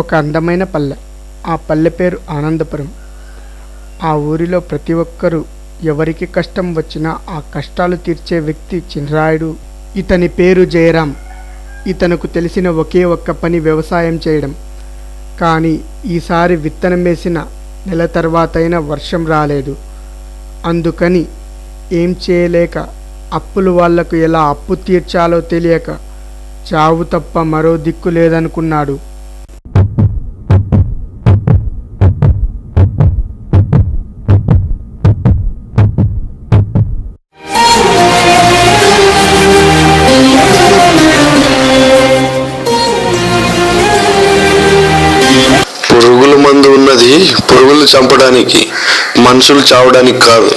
ఒక అందమైన పల్లె. ఆ పల్లె పేరు ఆనందపురం. ఆ ఊరిలో ప్రతి ఒక్కరూ ఎవరికి కష్టం వచ్చినా ఆ కష్టాలు తీర్చే వ్యక్తి చినరాయుడు. ఇతని పేరు జయరాం. ఇతనుకు తెలిసిన ఒకే ఒక్క పని వ్యవసాయం చేయడం. కానీ ఈసారి విత్తనం వేసిన నెల తర్వాతైనా వర్షం రాలేదు. అందుకని ఏం చేయలేక అప్పులు వాళ్లకు ఎలా అప్పు తీర్చాలో తెలియక చావు తప్ప మరో దిక్కు లేదనుకున్నాడు. పురుగుల మందు ఉన్నది పురుగులు చంపడానికి, మనుషులు చావడానికి కాదు.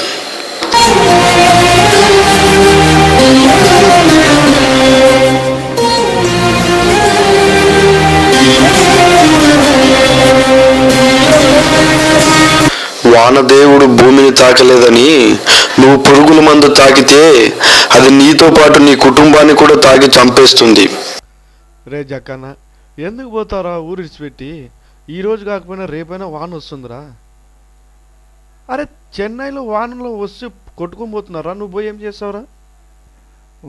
వానదేవుడు భూమిని తాకలేదని నువ్వు పురుగుల మందు తాకితే అది నీతో పాటు నీ కుటుంబాన్ని కూడా తాకి చంపేస్తుంది. రే జక్కన్న, ఎందుకు పోతారా ఊరు విడిచిపెట్టి? ఈరోజు కాకపోయినా రేపైనా వాన వస్తుందిరా. అరే చెన్నైలో వానలో వస్తే కొట్టుకొని పోతున్నారా, నువ్వు పోయి ఏం చేస్తావురా?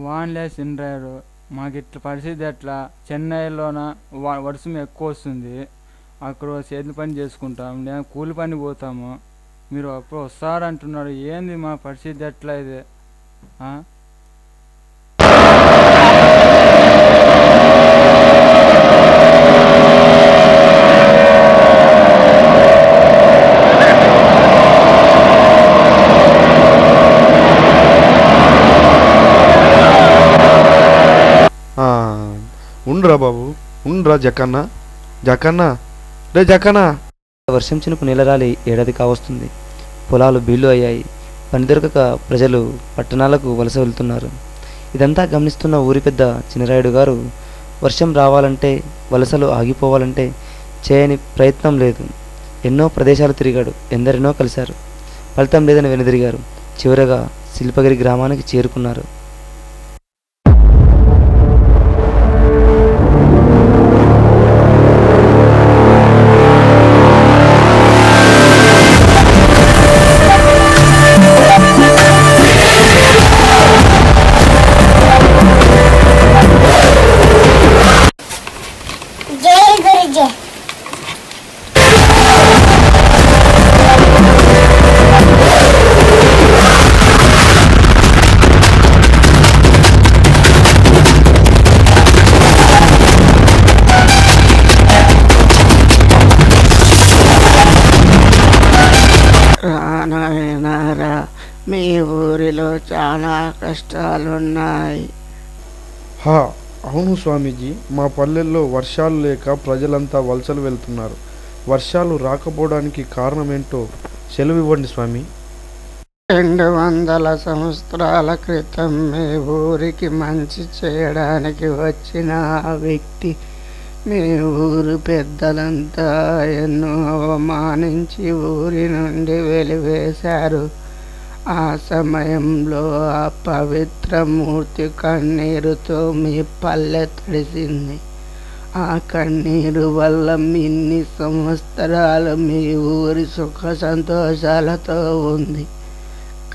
వాన్లే సినరారు, మాకు ఇట్లా పరిస్థితి ఎట్లా? చెన్నైలోన వర్షం ఎక్కువ వస్తుంది, అక్కడ చేతి పని చేసుకుంటాం, లేదా కూలి పని పోతాము. మీరు అప్పుడు వస్తారంటున్నారు, ఏంది మా పరిస్థితి ఎట్లా ఇది? ఉండురా బాబు, ఉండురా జక్కన్న. జక్కన్న, రే జక్కన్న. వర్షం చినుకు నెలరాలి ఏడాది కావస్తుంది. పొలాలు బీళ్లు అయ్యాయి. పని దొరకక ప్రజలు పట్టణాలకు వలస వెళ్తున్నారు. ఇదంతా గమనిస్తున్న ఊరి పెద్ద చినరాయుడు గారు వర్షం రావాలంటే, వలసలు ఆగిపోవాలంటే చేయని ప్రయత్నం లేదు. ఎన్నో ప్రదేశాలు తిరిగాడు, ఎందరినో కలిశారు. ఫలితం లేదని వెనుదిరిగారు. చివరగా శిల్పగిరి గ్రామానికి చేరుకున్నారు. నాయనారా, మీ ఊరిలో చాలా కష్టాలున్నాయి. అవును స్వామీజీ, మా పల్లెల్లో వర్షాలు లేక ప్రజలంతా వలసలు వెళ్తున్నారు. వర్షాలు రాకపోవడానికి కారణం ఏంటో సెలవు ఇవ్వండి స్వామి. 200 సంవత్సరాల క్రితం మీ ఊరికి మంచి చేయడానికి వచ్చిన ఆ వ్యక్తి మీ ఊరు పెద్దలంతా ఎన్నో అవమానించి ఊరి నుండి వెలివేశారు. ఆ సమయంలో ఆ పవిత్ర మూర్తి కన్నీరుతో మీ పల్లె తడిసింది. ఆ కన్నీరు వల్ల ఇన్ని సంవత్సరాలు మీ ఊరి సుఖ సంతోషాలతో ఉంది.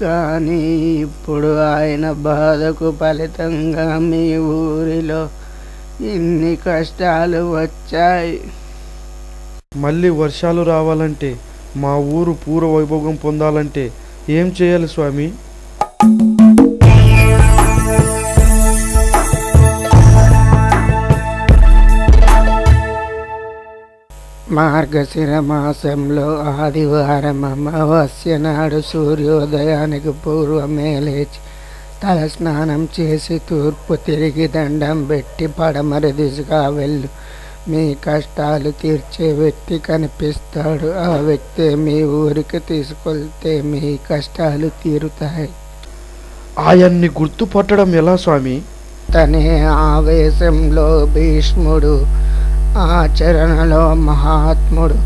కానీ ఇప్పుడు ఆయన బాధకు ఫలితంగా మీ ఊరిలో ఇన్ని కష్టాలు వచ్చాయి. మళ్ళీ వర్షాలు రావాలంటే, మా ఊరు పూర్వ వైభోగం పొందాలంటే ఏం చేయాలి స్వామి? మార్గశిర మాసంలో ఆదివారం అమావాస్య నాడు సూర్యోదయానికి పూర్వమే లేచి తలస్నానం చేసి తూర్పు తిరిగి దండం పెట్టి పడమర దిశగా వెళ్ళు. మీ కష్టాలు తీర్చే వ్యక్తి కనిపిస్తాడు. ఆ వ్యక్తి మీ ఊరికి తీసుకెళ్తే మీ కష్టాలు తీరుతాయి. ఆయన్ని గుర్తుపట్టడం ఎలా స్వామి? తనే ఆవేశంలో భీష్ముడు, ఆచరణలో మహాత్ముడు.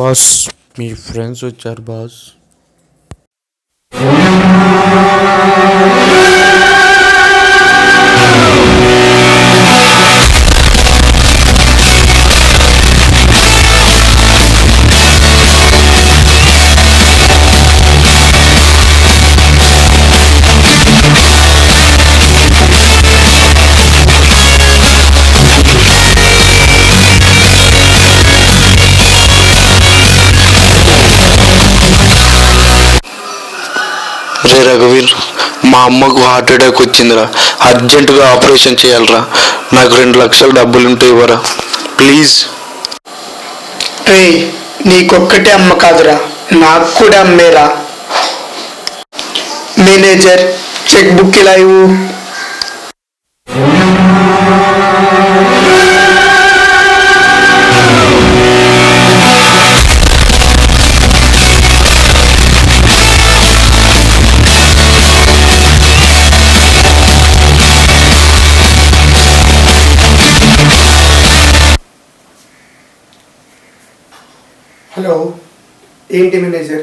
బాస్ మీ ఫ్రెండ్స్ వచ్చారు బాస్. రే రఘువీర్, మా అమ్మకు హార్ట్ అటాక్ వచ్చిందిరా, అర్జెంటుగా ఆపరేషన్ చేయాలరా. నాకు 2 లక్షలు డబ్బులు ఉంటే ఇవ్వరా ప్లీజ్. రే, నీకొక్కటే అమ్మ కాదురా, నాకు కూడా అమ్మేరా. మేనేజర్, చెక్ బుక్ ఇలా ఇవ్వు. హలో, ఏంటి మేనేజర్?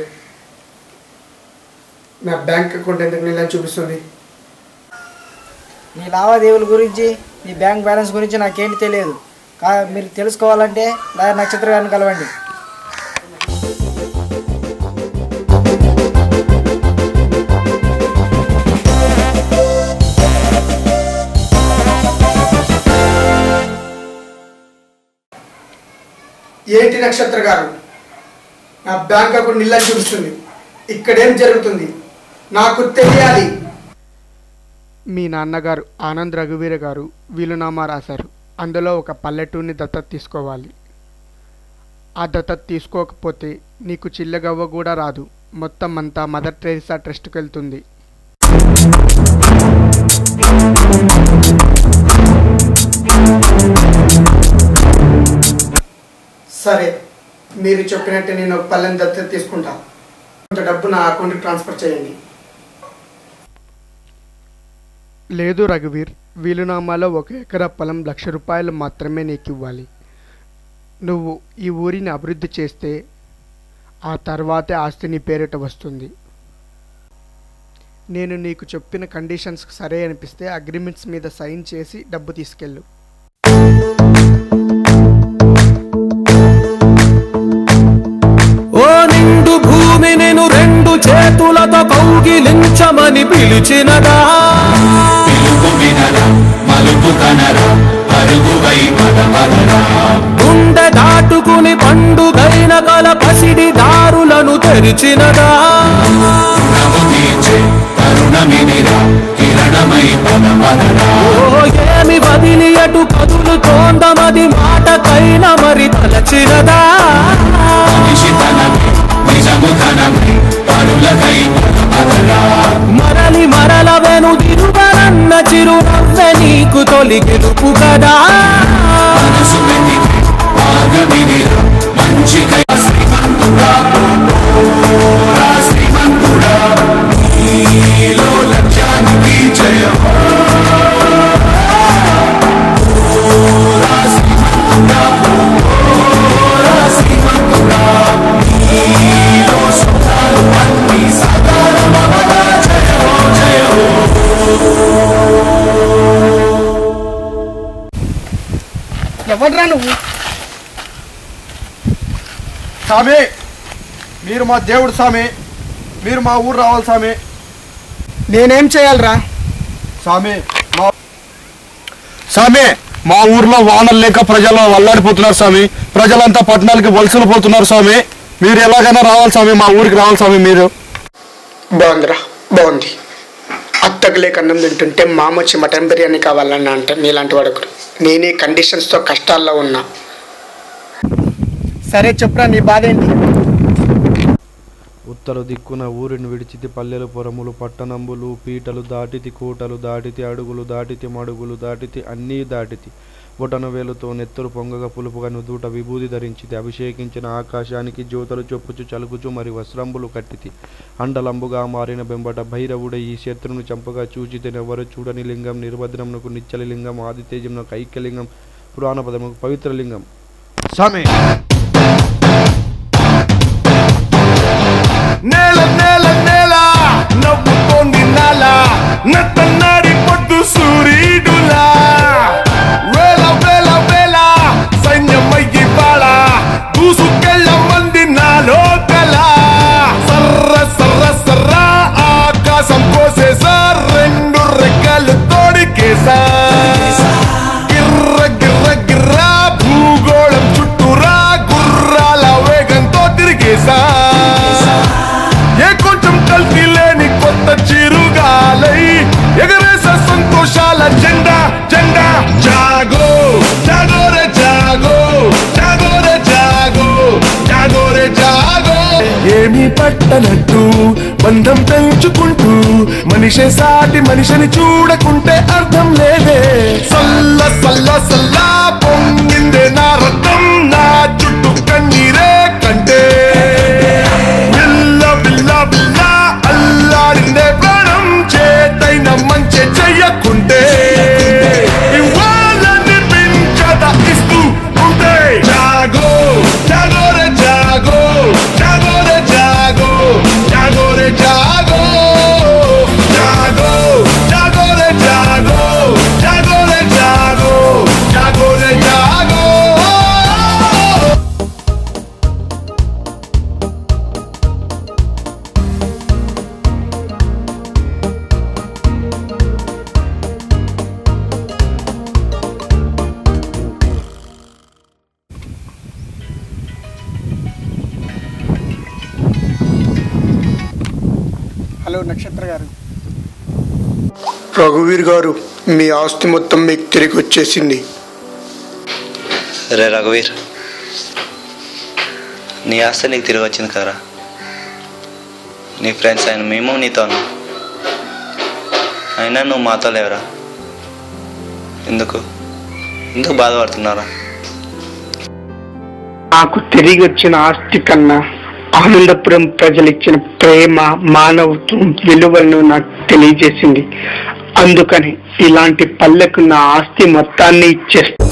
నా బ్యాంక్ అకౌంట్ ఎందుకు ఇలా చూపిస్తుంది? మీ లావాదేవీల గురించి, మీ బ్యాంక్ బ్యాలెన్స్ గురించి నాకేంటి తెలియదు. మీరు తెలుసుకోవాలంటే లాయర్ నక్షత్ర గారిని కలవండి. ఏంటి నక్షత్ర గారు, నా బ్యాంక్ అకౌంట్ ఇలా చూపిస్తుంది. ఇక్కడేం జరుగుతుంది నాకు తెలియాలి. మీ నాన్నగారు ఆనంద్ రఘువీర గారు వీలునామా రాశారు. అందులో ఒక పల్లెటూరిని దత్తత తీసుకోవాలి. ఆ దత్తత తీసుకోకపోతే నీకు చిల్లగవ్వ కూడా రాదు. మొత్తం అంతా మదర్ టెరెసా ట్రస్ట్కి వెళ్తుంది. సరే, మీరు చెప్పినట్టు నేను ఒక పల్లెని దత్తత తీసుకుంటాను. కొంత డబ్బు నా అకౌంట్కి ట్రాన్స్ఫర్ చేయండి. లేదు రఘువీర్, వీలునామాలో 1 ఎకరా పొలం 1,00,000 రూపాయలు మాత్రమే నీకు ఇవ్వాలి. నువ్వు ఈ ఊరిని అభివృద్ధి చేస్తే ఆ తర్వాతే ఆస్తి నీ పేరిట వస్తుంది. నేను నీకు చెప్పిన కండిషన్స్ సరే అనిపిస్తే అగ్రిమెంట్స్ మీద సైన్ చేసి డబ్బు తీసుకెళ్ళు. భూమి నేను 2 చేతులతో కౌగిలించమని పిలిచినదా, గుండె దాటుకుని పండుగైన కల పసిడి దారులను తెరిచినదా, ఏమి వదిలి అటు కదులు తోందమది మాటకైన మరి తలచినదా, మరలి మరల వెను తిరుగనన్న చిరునవ్వె నీకు తొలి గెలుపు కదా. ఎవడ్రా నువ్వు? స్వామి, మీరు మా దేవుడు స్వామి, మీరు మా ఊరు రావాలి స్వామి. నేనేం చేయాలరా? స్వామి మా ఊర్లో వానలు లేక ప్రజలు అల్లాడిపోతున్నారు స్వామి. ప్రజలంతా పట్టణాలకి వలసలు పోతున్నారు స్వామి. మీరు ఎలాగైనా రావాలి స్వామి, మా ఊరికి రావాలి స్వామి. మీరు బాగుందిరా, బాగుంది. అత్తకు లేక అన్నం తింటుంటే మామొచ్చి మటన్ బిర్యానీ కావాలన్నా అంటే నీలాంటి వాడు. నేనే కండిషన్స్తో కష్టాల్లో ఉన్నా. సరే చెప్పురా, నీ బాధ ఏంటి? ఉత్తర దిక్కున ఊరిని విడిచితి పల్లెలు పొరములు పట్టణంబులు పీటలు దాటితి కోటలు దాటితి అడుగులు దాటితి మడుగులు దాటితి అన్నీ దాటితి బొటన వేలుతో నెత్తరు పొంగగా పులుపుగా నుదుట విభూది ధరించితి అభిషేకించిన ఆకాశానికి జ్యోతలు చొప్పుచు చలుకుచు మరి వస్త్రంబులు కట్టితి అండలంబుగా మారిన బెంబట భైరవుడే ఈ శత్రును చంపగా చూచితెనెవరు చూడని లింగం నిర్భద్రమునకు నిచ్చలి లింగం ఆదితేజమునకు ఐక్యలింగం పురాణ పదమునకు పవిత్ర లింగం. స్వామి నత్తన్నాడి పొద్దు సూర్యుడులా వేల వేల వేల సైన్యమయ్యి బాళ దూసుకెళ్ళ మంది నాలో కల సర్ర సర్ర సర్ర ఆకాశం కోసేసా రెండు రెక్కలు తోడికేసా గిర్ర గిర్ర గిర్ర భూగోళం చుట్టూరా గుర్రాల వేగంతో తిరిగేసా ఏ కొంచెం కల్తీ లేని కొత్త చిరుగాలై ఎగరేసే సంతోషాల జెండా జెండా జాగో జాగో రే జాగో జాగో రే జాగో జాగో రే జాగో ఏమీ పట్టనట్టు బంధం పెంచుకుంటూ మనిషే సాటి మనిషిని చూడకుంటే అర్థం లేదే సల్ల సల్ల సల్ల పొంగిందే నా రక్తం నా చుట్టూ కన్నీరే కంటే బిల్ల బిల్ల బిల్ల అల్లాడిందే ప్రాణం చేతైన మంచి చెయ్యకుంటే ఇవ్వాలని పింఛద ఇస్తూ ఉంటే జాగో జాగో రే జాగో జాగో రే జాగో జాగో రే జాగో జాగో జాగో రే జాగో జాగో రే జాగో జాగో రే జాగో హలో నక్షత్ర గారు. రఘువీర్ గారు, మీ ఆస్తి మొత్తం మీకు తిరిగి వచ్చేసింది. రే రఘువీర్, నీ ఆస్తి నీకు తిరిగి వచ్చింది కదరా. నీ ఫ్రెండ్స్ అయిన మేము నీతో ఉన్నాం, అయినా నువ్వు మాతో లేవరా. ఎందుకు ఎందుకు బాధపడుతున్నారా? నాకు తిరిగి వచ్చిన ఆస్తి కన్నా ఆనందపురం ప్రజలు ఇచ్చిన ప్రేమ, మానవత్వం విలువలను నాకు తెలియజేసింది. అందుకని ఇలాంటి పల్లెకు నా ఆస్తి మొత్తాన్ని ఇచ్చేస్తాను.